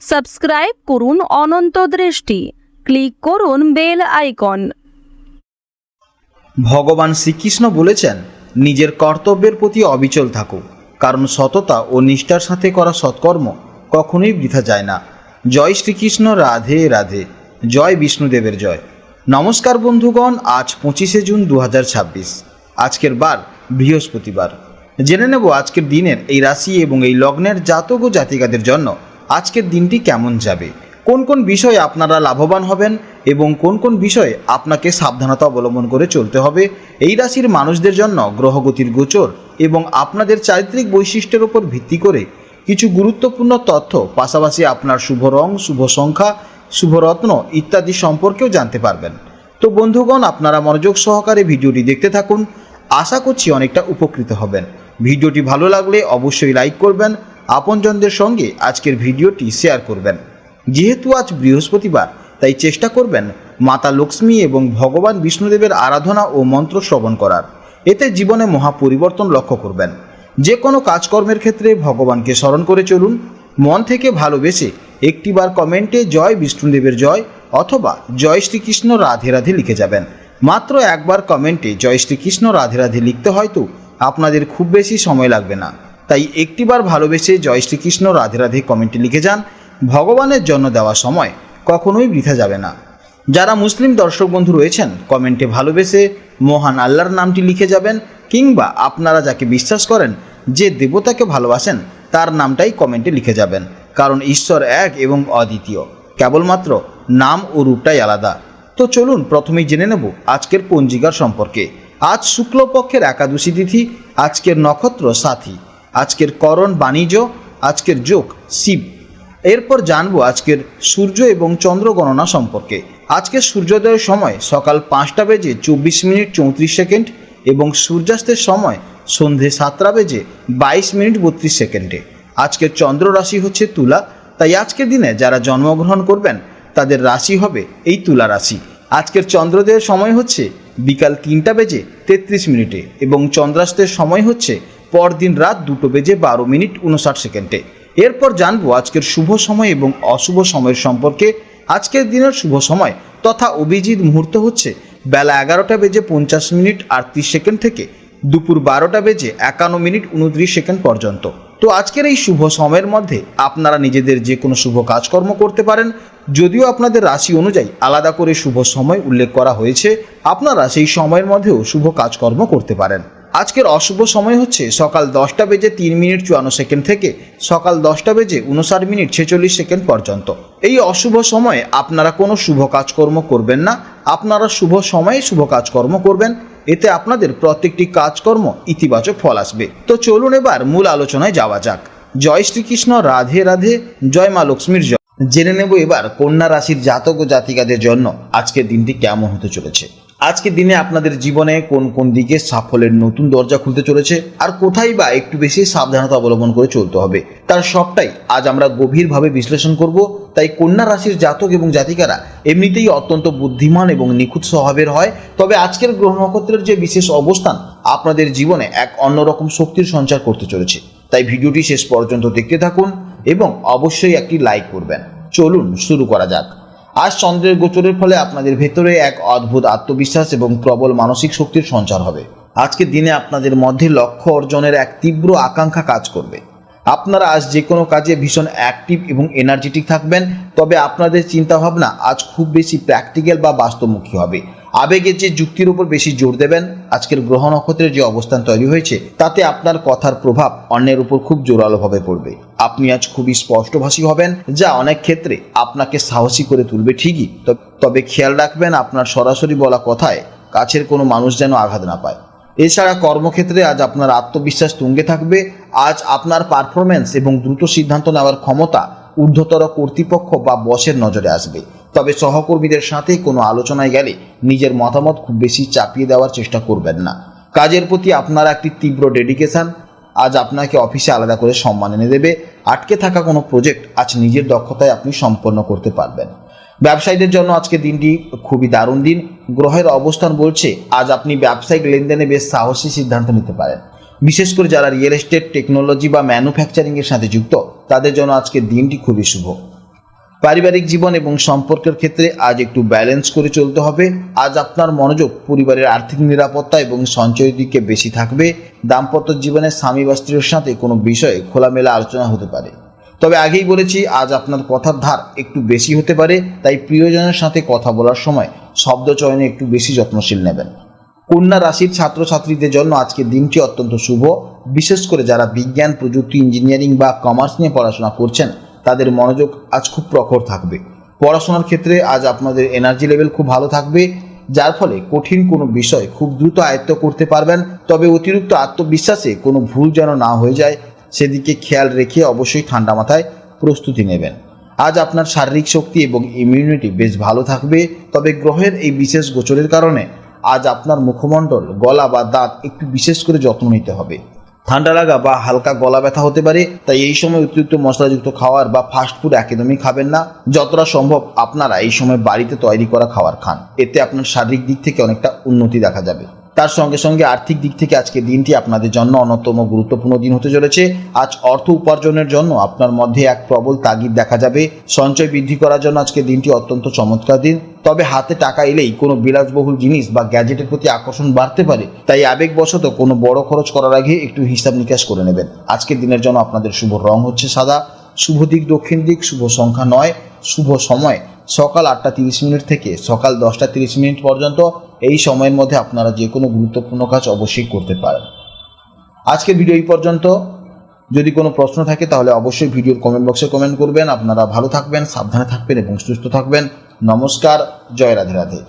Subscribe করুন অনন্ত দৃষ্টি, click করুন বেল আইকন। ভগবান শ্রীকৃষ্ণ বলেছেন, নিজের কর্তব্যের প্রতি অবিচল থাকো, কারণ সততা ও নিষ্ঠার সাথে করা সৎকর্ম কখনোই বৃথা যায় না। জয় শ্রীকৃষ্ণ, রাধে রাধে, জয় বিষ্ণুদেবের জয়। নমস্কার বন্ধুগণ, আজ 25শে জুন 2026, আজকের বার বৃহস্পতিবার। জেনে নেব আজকের দিনের এই রাশি এবং এই লগ্নের জাতক ও জাতিকাদের জন্য আজকের দিনটি কেমন যাবে, কোন কোন বিষয়ে আপনারা লাভবান হবেন এবং কোন কোন বিষয়ে আপনাকে সাবধানতা অবলম্বন করে চলতে হবে। এই রাশির মানুষদের জন্য গ্রহগতির গোচর এবং আপনাদের চারিত্রিক বৈশিষ্ট্যের উপর ভিত্তি করে কিছু গুরুত্বপূর্ণ তথ্য, পাশাপাশি আপনার শুভ রং, শুভ সংখ্যা, শুভ রত্ন ইত্যাদি সম্পর্কেও জানতে পারবেন। তো বন্ধুগণ, আপনারা মনোযোগ সহকারে ভিডিওটি দেখতে থাকুন, আশা করছি অনেকটা উপকৃত হবেন। ভিডিওটি ভালো লাগলে অবশ্যই লাইক করবেন, আপনজনদের সঙ্গে আজকের ভিডিওটি শেয়ার করবেন। যেহেতু আজ বৃহস্পতিবার, তাই চেষ্টা করবেন মাতা লক্ষ্মী এবং ভগবান বিষ্ণুদেবের আরাধনা ও মন্ত্র শ্রবণ করার। এতে জীবনে মহা পরিবর্তন লক্ষ্য করবেন। যে কোনো কাজকর্মের ক্ষেত্রে ভগবানকে স্মরণ করে চলুন। মন থেকে ভালোবেসে একটিবার কমেন্টে জয় বিষ্ণুদেবের জয় অথবা জয় শ্রীকৃষ্ণ রাধে রাধে লিখে যাবেন। মাত্র একবার কমেন্টে জয় শ্রীকৃষ্ণ রাধে রাধে লিখতে হয়তো আপনাদের খুব বেশি সময় লাগবে না, তাই একটিবার ভালোবেসে জয় শ্রীকৃষ্ণ রাধে রাধে কমেন্টে লিখে যান। ভগবানের জন্য দেওয়া সময় কখনোই বৃথা যাবে না। যারা মুসলিম দর্শক বন্ধু রয়েছেন, কমেন্টে ভালোবেসে মহান আল্লাহর নামটি লিখে যাবেন, কিংবা আপনারা যাকে বিশ্বাস করেন, যে দেবতাকে ভালোবাসেন, তার নামটাই কমেন্টে লিখে যাবেন। কারণ ঈশ্বর এক এবং অদ্বিতীয়, কেবলমাত্র নাম ও রূপটাই আলাদা। তো চলুন প্রথমেই জেনে নেব আজকের পঞ্জিকার সম্পর্কে। আজ শুক্লপক্ষের একাদশী তিথি, আজকের নক্ষত্র সাথী, আজকের করণ বাণিজ্য, আজকের যোগ শিব। এরপর জানবো আজকের সূর্য এবং চন্দ্র গণনা সম্পর্কে। আজকের সূর্যোদয়ের সময় সকাল 5:24:34 এবং সূর্যাস্তের সময় সন্ধে 7:22:32। আজকের চন্দ্র রাশি হচ্ছে তুলা, তাই আজকের দিনে যারা জন্মগ্রহণ করবেন তাদের রাশি হবে এই তুলা রাশি। আজকের চন্দ্রোদয়ের সময় হচ্ছে বিকাল 3:33 এবং চন্দ্রাস্তের সময় হচ্ছে পরদিন রাত 2:12:59। এরপর জানবো আজকের শুভ সময় এবং অশুভ সময়ের সম্পর্কে। আজকের দিনের শুভ সময় তথা অভিজিৎ মুহূর্ত হচ্ছে বেলা 11:50:38 থেকে দুপুর 12:51:29 পর্যন্ত। তো আজকের এই শুভ সময়ের মধ্যে আপনারা নিজেদের যে কোনো শুভ কাজকর্ম করতে পারেন। যদিও আপনাদের রাশি অনুযায়ী আলাদা করে শুভ সময় উল্লেখ করা হয়েছে, আপনারা সেই সময়ের মধ্যেও শুভ কাজকর্ম করতে পারেন। আজকের অশুভ সময় হচ্ছে সকাল 10:03:54 থেকে সকাল 10:59:46 পর্যন্ত। এই অশুভ সময়ে আপনারা কোনো শুভ কাজকর্ম করবেন না, আপনারা শুভ সময়ে শুভ কাজকর্ম করবেন। এতে আপনাদের প্রত্যেকটি কাজকর্ম ইতিবাচক ফল আসবে। তো চলুন এবার মূল আলোচনায় যাওয়া যাক। জয় শ্রীকৃষ্ণ, রাধে রাধে, জয় মা লক্ষ্মীর জয়। জেনে নেব এবার কন্যা রাশির জাতক ও জাতিকাদের জন্য আজকের দিনটি কেমন হতে চলেছে। আজকের দিনে আপনাদের জীবনে কোন কোন দিকে সাফল্যের নতুন দরজা খুলতে চলেছে, আর কোথায় বা একটু বেশি সাবধানতা অবলম্বন করে চলতে হবে, তার সবটাই আজ আমরা গভীরভাবে বিশ্লেষণ করব। তাই কন্যা রাশির জাতক এবং জাতিকারা এমনিতেই অত্যন্ত বুদ্ধিমান এবং নিখুঁত স্বভাবের হয়, তবে আজকের গ্রহ নক্ষত্রের যে বিশেষ অবস্থান আপনাদের জীবনে এক অন্যরকম শক্তির সঞ্চার করতে চলেছে। তাই ভিডিওটি শেষ পর্যন্ত দেখতে থাকুন এবং অবশ্যই একটি লাইক করবেন। চলুন শুরু করা যাক। আজ চন্দ্রের গোচরের ফলে আপনাদের ভেতরে এক অদ্ভুত আত্মবিশ্বাস এবং প্রবল মানসিক শক্তির সঞ্চার হবে। আজকের দিনে আপনাদের মধ্যে লক্ষ্য অর্জনের এক তীব্র আকাঙ্ক্ষা কাজ করবে। আপনারা আজ যে কোনো কাজে ভীষণ অ্যাক্টিভ এবং এনার্জেটিক থাকবেন, তবে আপনাদের চিন্তাভাবনা আজ খুব বেশি প্র্যাকটিক্যাল বা বাস্তবমুখী হবে। আবেগের যে যুক্তির উপর বেশি জোর দেবেন। আজকের গ্রহ নক্ষত্রের যে অবস্থান তৈরি হয়েছে, তাতে আপনার কথার প্রভাব অন্যের উপর খুব জোরালোভাবে পড়বে। আপনি আজ খুবই স্পষ্টভাষী হবেন, যা অনেক ক্ষেত্রে আপনাকে সাহসী করে তুলবে ঠিকই, তবে খেয়াল রাখবেন আপনার সরাসরি বলা কথায় কাছের কোনো মানুষ যেন আঘাত না পায়। এছাড়া কর্মক্ষেত্রে আজ আপনার আত্মবিশ্বাস তুঙ্গে থাকবে। আজ আপনার পারফরমেন্স এবং দ্রুত সিদ্ধান্ত নেওয়ার ক্ষমতা ঊর্ধ্বতর কর্তৃপক্ষ বা বসের নজরে আসবে। তবে সহকর্মীদের সাথে কোনো আলোচনায় গেলে নিজের মতামত খুব বেশি চাপিয়ে দেওয়ার চেষ্টা করবেন না। কাজের প্রতি আপনার একটি তীব্র ডেডিকেশন আজ আপনাকে অফিসে আলাদা করে সম্মান এনে দেবে। আটকে থাকা কোনো প্রজেক্ট আজ নিজের দক্ষতায় আপনি সম্পন্ন করতে পারবেন। ব্যবসায়ীদের জন্য আজকে দিনটি খুবই দারুণ দিন। গ্রহের অবস্থান বলছে আজ আপনি ব্যবসায়িক লেনদেনে বেশ সাহসী সিদ্ধান্ত নিতে পারেন। বিশেষ করে যারা রিয়েল এস্টেট, টেকনোলজি বা ম্যানুফ্যাকচারিংয়ের সাথে যুক্ত, তাদের জন্য আজকের দিনটি খুবই শুভ। পারিবারিক জীবন এবং সম্পর্কের ক্ষেত্রে আজ একটু ব্যালেন্স করে চলতে হবে। আজ আপনার মনোযোগ পরিবারের আর্থিক নিরাপত্তা এবং সঞ্চয়ের দিকে বেশি থাকবে। দাম্পত্য জীবনে স্বামী বা স্ত্রীর সাথে কোনো বিষয়ে খোলামেলা আলোচনা হতে পারে। তবে আগেই বলেছি, আজ আপনার কথার ধার একটু বেশি হতে পারে, তাই প্রিয়জনের সাথে কথা বলার সময় শব্দ চয়নে একটু বেশি যত্নশীল নেবেন। কন্যা রাশির ছাত্রছাত্রীদের জন্য আজকের দিনটি অত্যন্ত শুভ। বিশেষ করে যারা বিজ্ঞান, প্রযুক্তি, ইঞ্জিনিয়ারিং বা কমার্স নিয়ে পড়াশোনা করছেন, তাদের মনোযোগ আজ খুব প্রখর থাকবে। পড়াশোনার ক্ষেত্রে আজ আপনাদের এনার্জি লেভেল খুব ভালো থাকবে, যার ফলে কঠিন কোনো বিষয় খুব দ্রুত আয়ত্ত করতে পারবেন। তবে অতিরিক্ত আত্মবিশ্বাসে কোনো ভুল যেন না হয়ে যায়, সেদিকে খেয়াল রেখে অবশ্যই ঠান্ডা মাথায় প্রস্তুতি নেবেন। আজ আপনার শারীরিক শক্তি এবং ইমিউনিটি বেশ ভালো থাকবে। তবে গ্রহের এই বিশেষ গোচরের কারণে আজ আপনার মুখমণ্ডল, গলা বা দাঁত একটু বিশেষ করে যত্ন নিতে হবে। ঠান্ডা লাগা বা হালকা গলা ব্যথা হতে পারে, তাই এই সময় অতিরিক্ত মশলাযুক্ত খাবার বা ফাস্টফুড একদমই খাবেন না। যতটা সম্ভব আপনারা এই সময় বাড়িতে তৈরি করা খাবার খান, এতে আপনার শারীরিক দিক থেকে অনেকটা উন্নতি দেখা যাবে। তার সঙ্গে সঙ্গে আর্থিক দিক থেকে আজকের দিনটি আপনাদের জন্য অন্যতম গুরুত্বপূর্ণ দিন হতে চলেছে। আজ অর্থ উপার্জনের জন্য আপনার মধ্যে এক প্রবল তাগিদ দেখা যাবে। সঞ্চয় বৃদ্ধি করার জন্য আজকের দিনটি অত্যন্ত চমৎকার দিন। তবে হাতে টাকা এলেই কোনো বিলাসবহুল জিনিস বা গ্যাজেটের প্রতি আকর্ষণ বাড়তে পারে, তাই আবেগবশত কোনো বড় খরচ করার আগে একটু হিসাব নিকাশ করে নেবেন। আজকের দিনের জন্য আপনাদের শুভ রং হচ্ছে সাদা, শুভ দিক দক্ষিণ দিক, শুভ সংখ্যা 9, শুভ সময় সকাল 8:30 থেকে সকাল 10:30 পর্যন্ত। এই সময়ের মধ্যে আপনারা যে কোনো গুরুত্বপূর্ণ কাজ অবশ্যই করতে পারেন। আজকের ভিডিও এই পর্যন্ত। যদি কোনো প্রশ্ন থাকে তাহলে অবশ্যই ভিডিওর কমেন্ট বক্সে কমেন্ট করবেন। আপনারা ভালো থাকবেন, সাবধানে থাকবেন এবং সুস্থ থাকবেন। নমস্কার, জয় রাধে রাধে।